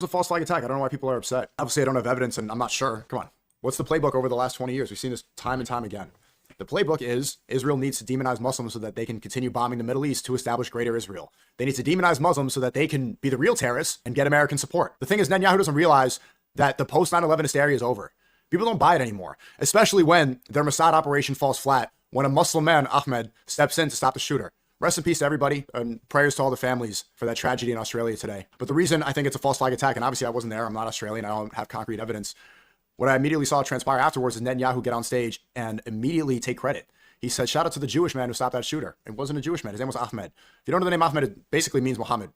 It's a false flag attack. I don't know why people are upset. Obviously, I don't have evidence, and I'm not sure. Come on. What's the playbook over the last 20 years? We've seen this time and time again. The playbook is Israel needs to demonize Muslims so that they can continue bombing the Middle East to establish greater Israel. They need to demonize Muslims so that they can be the real terrorists and get American support. The thing is, Netanyahu doesn't realize that the post 9/11 hysteria is over. People don't buy it anymore, especially when their Mossad operation falls flat, when a Muslim man, Ahmed, steps in to stop the shooter. Rest in peace to everybody, and prayers to all the families for that tragedy in Australia today. But the reason I think it's a false flag attack, and obviously I wasn't there, I'm not Australian, I don't have concrete evidence. What I immediately saw transpire afterwards is Netanyahu get on stage and immediately take credit. He said, shout out to the Jewish man who stopped that shooter. It wasn't a Jewish man. His name was Ahmed. If you don't know the name Ahmed, it basically means Muhammad.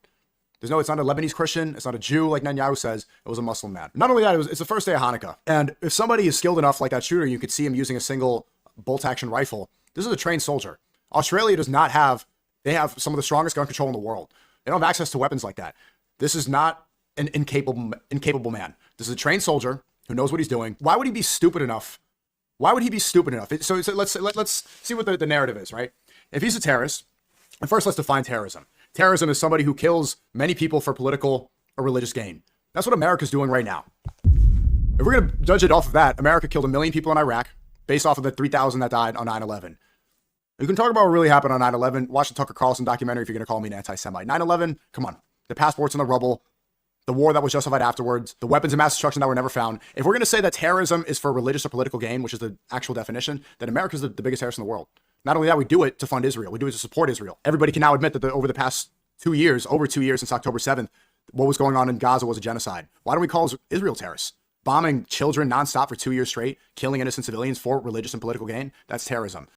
It's not a Lebanese Christian. It's not a Jew like Netanyahu says. It was a Muslim man. Not only that, it's the first day of Hanukkah. And if somebody is skilled enough like that shooter, you could see him using a single bolt action rifle. This is a trained soldier. Australia does not have, they have some of the strongest gun control in the world. They don't have access to weapons like that. This is not an incapable man. This is a trained soldier who knows what he's doing. Why would he be stupid enough? Why would he be stupid enough? So let's see what the narrative is, right? If he's a terrorist, and first let's define terrorism. Terrorism is somebody who kills many people for political or religious gain. That's what America's doing right now. If we're going to judge it off of that, America killed 1 million people in Iraq based off of the 3,000 that died on 9/11. You can talk about what really happened on 9/11. Watch the Tucker Carlson documentary if you're going to call me an anti-Semite. 9/11, come on. The passports in the rubble. The war that was justified afterwards, the weapons of mass destruction that were never found. If we're going to say that terrorism is for religious or political gain, which is the actual definition, then America's the biggest terrorist in the world. Not only that, we do it to fund Israel. We do it to support Israel. Everybody can now admit that over the past 2 years, over 2 years since October 7th, what was going on in Gaza was a genocide. Why don't we call Israel terrorists? Bombing children nonstop for 2 years straight, killing innocent civilians for religious and political gain, that's terrorism.